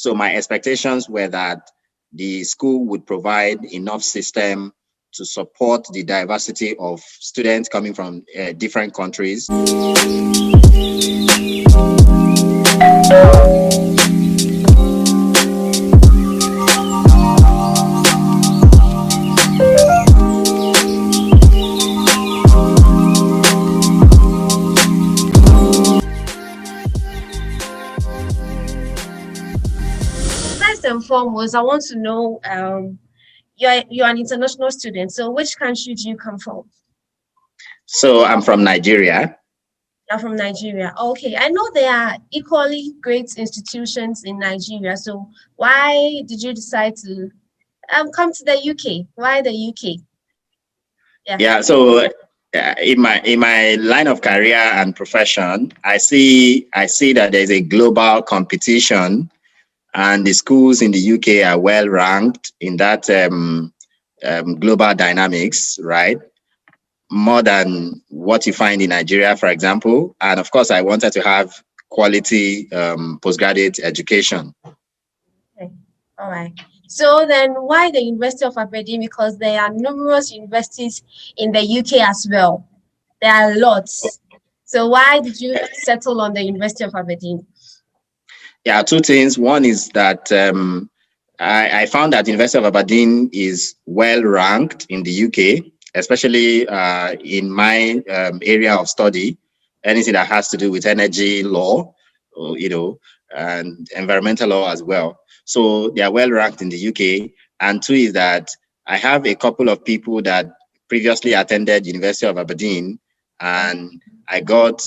So my expectations were that the school would provide enough system to support the diversity of students coming from different countries. First and foremost, I want to know, you're an international student, so which country do you come from? So I'm from Nigeria. I'm from Nigeria. Okay, I know there are equally great institutions in Nigeria, so why did you decide to come to the UK? Why the UK? Yeah, so in my line of career and profession, I see that there's a global competition, and the schools in the UK are well ranked in that global dynamics, right? More than what you find in Nigeria, for example. And of course, I wanted to have quality postgraduate education. Okay, all right. So then why the University of Aberdeen? Because there are numerous universities in the UK as well. There are lots. So why did you settle on the University of Aberdeen? Yeah, two things. One is that I found that University of Aberdeen is well ranked in the UK, especially in my area of study, anything that has to do with energy law, and environmental law as well. So they are well ranked in the UK. And two is that I have a couple of people that previously attended University of Aberdeen, and I got,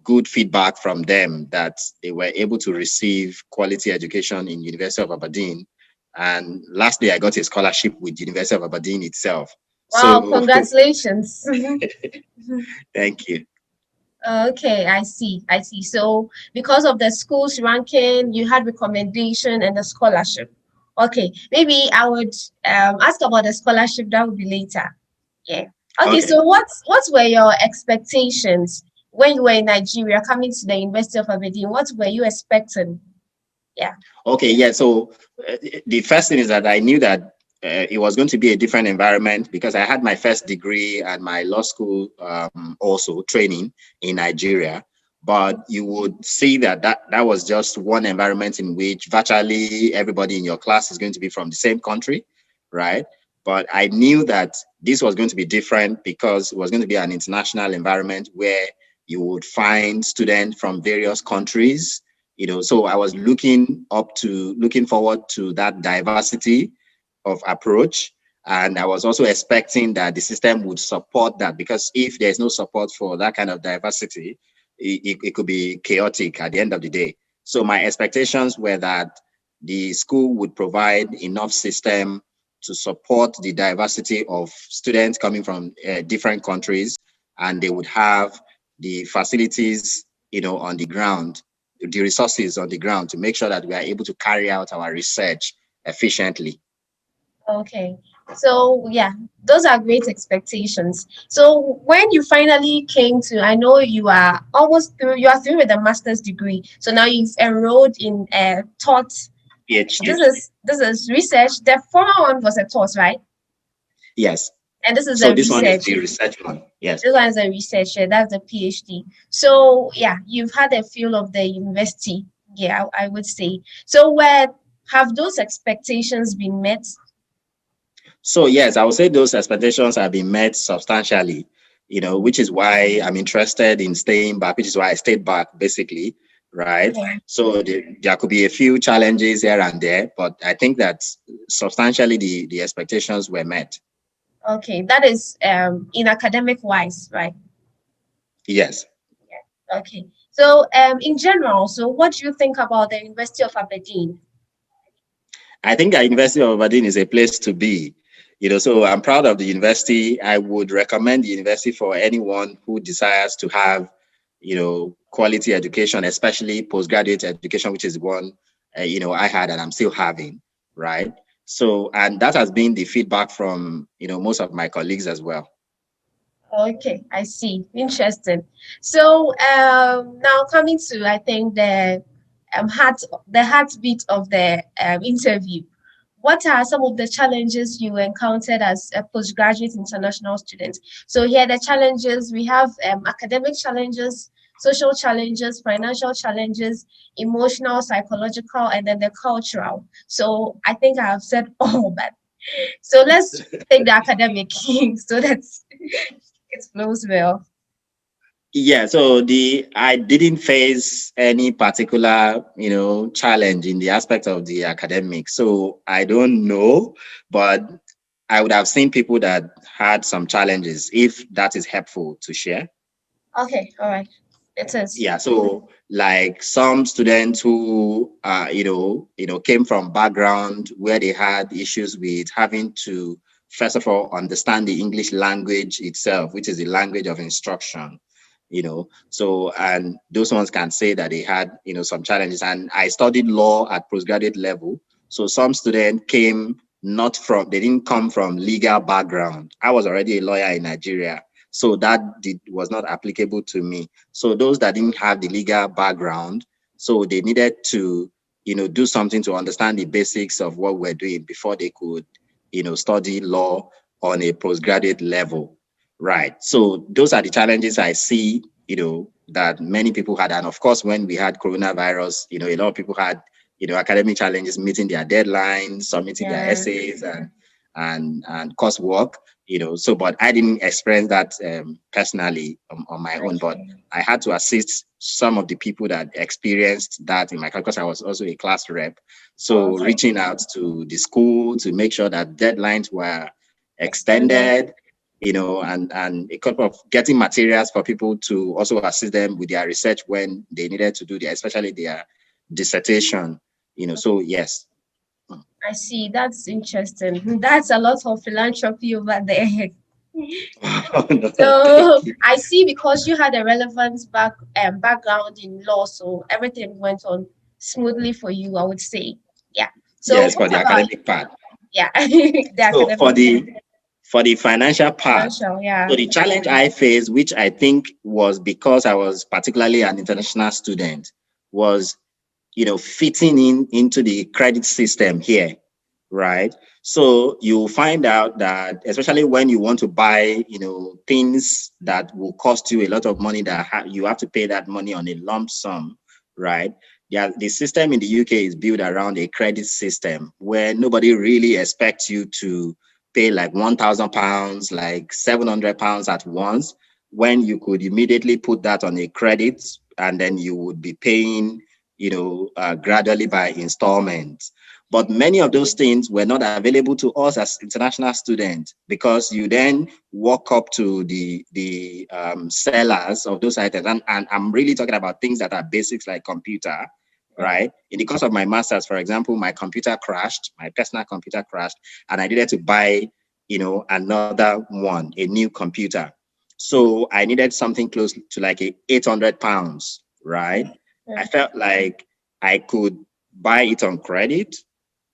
good feedback from them that they were able to receive quality education in University of Aberdeen. And lastly, I got a scholarship with University of Aberdeen itself. Wow, so, congratulations. Thank you. Okay, I see. So because of the school's ranking, you had recommendation and the scholarship. Okay, maybe I would ask about the scholarship. That would be later. Yeah. Okay, so what were your expectations when you were in Nigeria coming to the University of Aberdeen? What were you expecting? Yeah. Okay, yeah. So the first thing is that I knew that it was going to be a different environment because I had my first degree and my law school also training in Nigeria. But you would see that was just one environment in which virtually everybody in your class is going to be from the same country, right? But I knew that this was going to be different because it was going to be an international environment where you would find students from various countries. So I was looking forward to that diversity of approach. And I was also expecting that the system would support that, because if there's no support for that kind of diversity, it could be chaotic at the end of the day. So my expectations were that the school would provide enough system to support the diversity of students coming from different countries, and they would have the facilities, on the ground, the resources on the ground to make sure that we are able to carry out our research efficiently. Okay, so yeah, those are great expectations. So when you finally came to, I know you are almost through, you are through with a master's degree. So now you've enrolled in a taught. PhD. This is research. The former one was a taught, right? Yes. And this is so a this research. one is the research one. Yes. This one is a research. That's the PhD. So yeah, you've had a feel of the university. Yeah, I would say. So have those expectations been met? So yes, I would say those expectations have been met substantially, which is why I'm interested in staying back, which is why I stayed back basically, right? Yeah. So there could be a few challenges here and there, but I think that substantially the expectations were met. Okay, that is in academic wise, right? Yes. Yeah. Okay. So in general, so what do you think about the University of Aberdeen? I think the University of Aberdeen is a place to be. So I'm proud of the university. I would recommend the university for anyone who desires to have, quality education, especially postgraduate education, which is one, I had and I'm still having, right? So, and that has been the feedback from, most of my colleagues as well. Okay, I see. Interesting. So now coming to, I think, the heartbeat of the interview. What are some of the challenges you encountered as a postgraduate international student? So here the challenges, we have academic challenges, social challenges, financial challenges, emotional, psychological, and then the cultural. So I think I have said all that. So let's take the academic so that it flows well. Yeah, so I didn't face any particular, challenge in the aspect of the academic. So I don't know, but I would have seen people that had some challenges, if that is helpful to share. Okay, all right. It is. Yeah, so like some students who came from background where they had issues with having to first of all understand the English language itself, which is the language of instruction. So and those ones can say that they had some challenges. And I studied law at postgraduate level, so some students came not from they didn't come from legal background. I was already a lawyer in Nigeria, so that was not applicable to me. So those that didn't have the legal background, so they needed to do something to understand the basics of what we're doing before they could study law on a postgraduate level. Right. So those are the challenges I see, that many people had. And of course, when we had coronavirus, a lot of people had, academic challenges, meeting their deadlines, submitting their essays and coursework, So, but I didn't experience that personally on my own, but I had to assist some of the people that experienced that in my class because I was also a class rep. So reaching out to the school to make sure that deadlines were extended, and a couple of getting materials for people to also assist them with their research when they needed to do especially their dissertation, so yes. I see. That's interesting. That's a lot of philanthropy over there. No, So I see, because you had a relevant background in law, so everything went on smoothly for you, I would say. Yeah. So yes, for the academic part. Yeah, the So academic for the financial part, financial, yeah. so the challenge I faced, which I think was because I was particularly an international student, was fitting into the credit system here, right? So you find out that, especially when you want to buy, things that will cost you a lot of money, that you have to pay that money on a lump sum, right? Yeah, the system in the UK is built around a credit system where nobody really expects you to pay like £1,000, like £700 at once, when you could immediately put that on a credit and then you would be paying gradually by installments. But many of those things were not available to us as international students, because you then walk up to the sellers of those items. And I'm really talking about things that are basics like computer, right? In the course of my master's, for example, my computer crashed, my personal computer crashed, and I needed to buy, another one, a new computer. So I needed something close to like £800, right? I felt like I could buy it on credit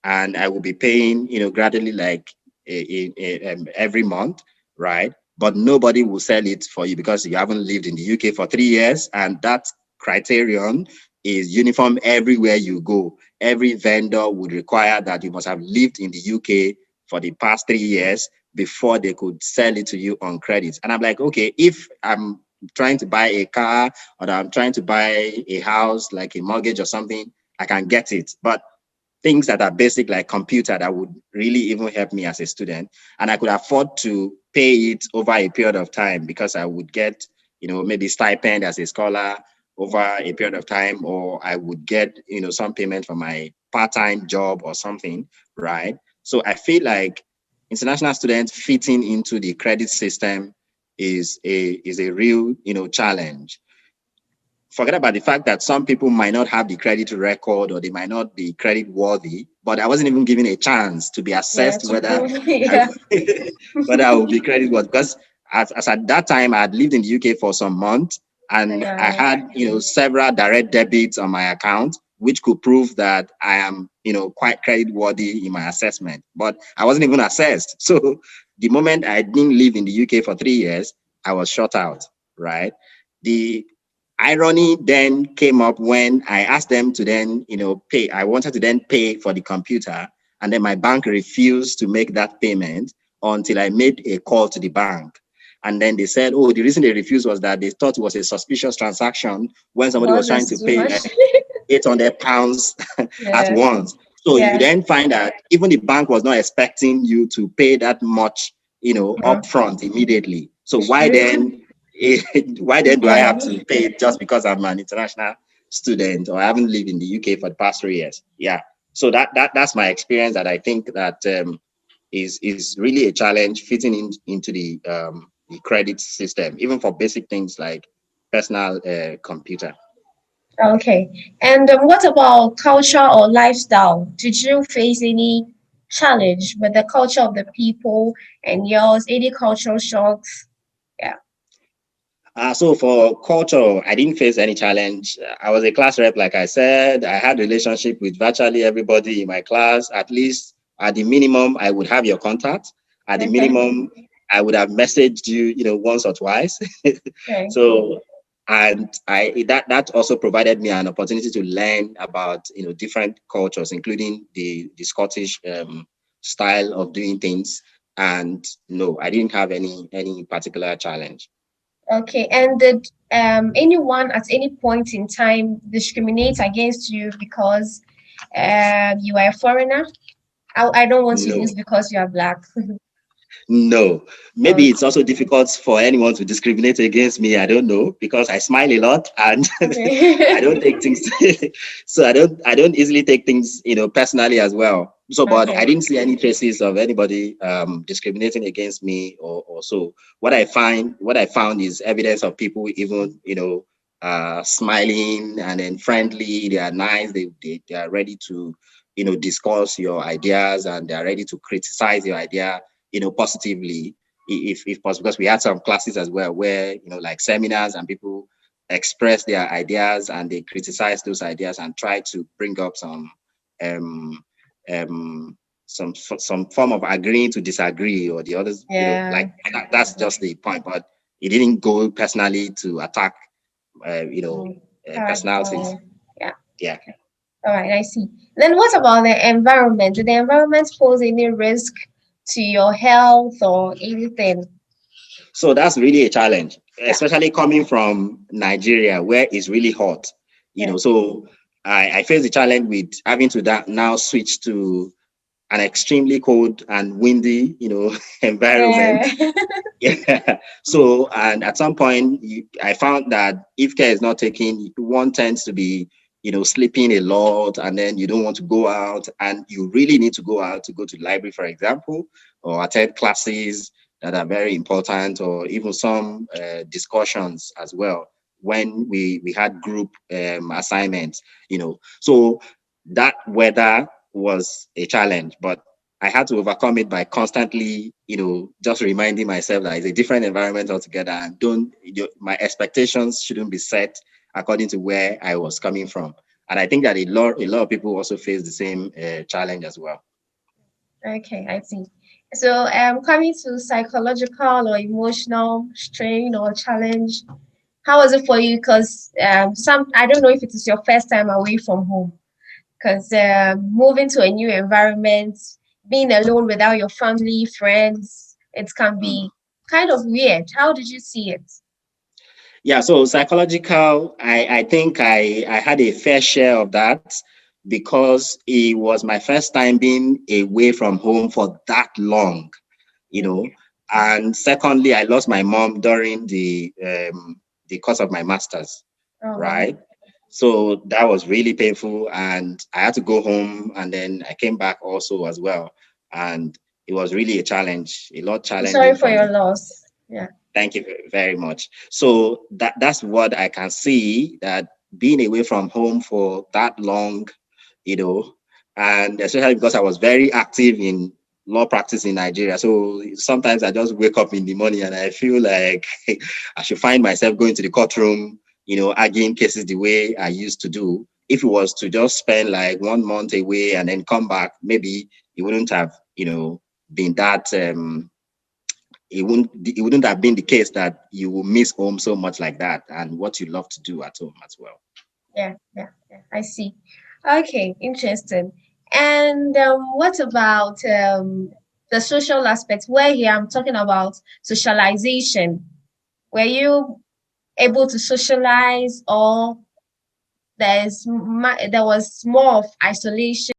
and I will be paying, gradually, like every month, right? But nobody will sell it for you because you haven't lived in the UK for 3 years. And that criterion is uniform everywhere you go. Every vendor would require that you must have lived in the UK for the past 3 years before they could sell it to you on credit. And I'm like, okay, if I'm trying to buy a car or I'm trying to buy a house, like a mortgage or something, I can get it. But things that are basic, like computer, that would really even help me as a student, and I could afford to pay it over a period of time because I would get, maybe stipend as a scholar over a period of time, or I would get, some payment for my part-time job or something, right? So I feel like international students fitting into the credit system is a real, challenge. Forget about the fact that some people might not have the credit record or they might not be credit worthy, but I wasn't even given a chance to be assessed whether I would be credit worthy, because as at that time I had lived in the UK for some months and I had, several direct debits on my account, which could prove that I am, quite credit worthy in my assessment, but I wasn't even assessed. So the moment I didn't live in the UK for 3 years, I was shut out, right? The Irony then came up when I asked them to then, pay. I wanted to then pay for the computer, and then my bank refused to make that payment until I made a call to the bank. And then they said, oh, the reason they refused was that they thought it was a suspicious transaction when somebody was trying to That's too pay much. like £800 at Yeah. once. So you Yeah. then find that even the bank was not expecting you to pay that much, Yeah. upfront immediately. So It's true. why then do I Yeah. have to pay just because I'm an international student or I haven't lived in the UK for the past 3 years? Yeah. So that's my experience that I think that is really a challenge fitting into the credit system, even for basic things like personal computer. Okay. And what about culture or lifestyle? Did you face any challenge with the culture of the people and yours? Any cultural shocks? Yeah. So for culture, I didn't face any challenge. I was a class rep, like I said. I had relationship with virtually everybody in my class. At least at the minimum, I would have your contact. At the Okay. minimum, I would have messaged you, once or twice. Okay. So, and that also provided me an opportunity to learn about different cultures, including the Scottish style of doing things. And no, I didn't have any particular challenge. Okay. And did anyone at any point in time discriminate against you because you are a foreigner? I don't want to No. use because you are black. No, maybe Okay. it's also difficult for anyone to discriminate against me. I don't know because I smile a lot and I Okay. don't take things. So I don't easily take things personally as well. So, but I Okay. didn't see any traces of anybody discriminating against me or so. What I found is evidence of people even smiling and then friendly. They are nice. They are ready to discuss your ideas and they are ready to criticize your idea positively if possible, because we had some classes as well where like seminars and people express their ideas and they criticize those ideas and try to bring up um um some form of agreeing to disagree or the others, Yeah. like that's just the point. But it didn't go personally to attack Mm, personalities. character. Yeah. Yeah. All right, I see. Then what about the environment? Did the environment pose any risk to your health or anything? So that's really a challenge, Yeah. especially coming from Nigeria, where it's really hot. Yeah. So I face the challenge with having to now switch to an extremely cold and windy, environment. Yeah. Yeah. So, and at some point, I found that if care is not taken, one tends to be, sleeping a lot, and then you don't want to go out, and you really need to go out to go to the library, for example, or attend classes that are very important, or even some discussions as well. When we had group assignments, so that weather was a challenge, but I had to overcome it by constantly, just reminding myself that it's a different environment altogether, and my expectations shouldn't be set according to where I was coming from. And I think that a lot of people also face the same challenge as well. Okay, I see. So, coming to psychological or emotional strain or challenge, how was it for you? Because I don't know if it is your first time away from home. Because moving to a new environment, being alone without your family, friends, it can Mm. be kind of weird. How did you see it? Yeah, so psychological, I think I had a fair share of that because it was my first time being away from home for that long, you know. And secondly, I lost my mom during the course of my master's, Oh, wow. right? So that was really painful, and I had to go home, and then I came back also as well, and it was really a challenge, a lot I'm sorry challenging for for your me. loss. Yeah. Thank you very much. So that's what I can see, that being away from home for that long, you know, and especially because I was very active in law practice in Nigeria. So sometimes I just wake up in the morning and I feel like I should find myself going to the courtroom, arguing cases the way I used to do. If it was to just spend like 1 month away and then come back, maybe it wouldn't have, been that it wouldn't have been the case that you will miss home so much like that and what you love to do at home as well. Yeah, I see. Okay, interesting. And what about the social aspects? Where here I'm talking about socialization. Were you able to socialize, or there was more of isolation?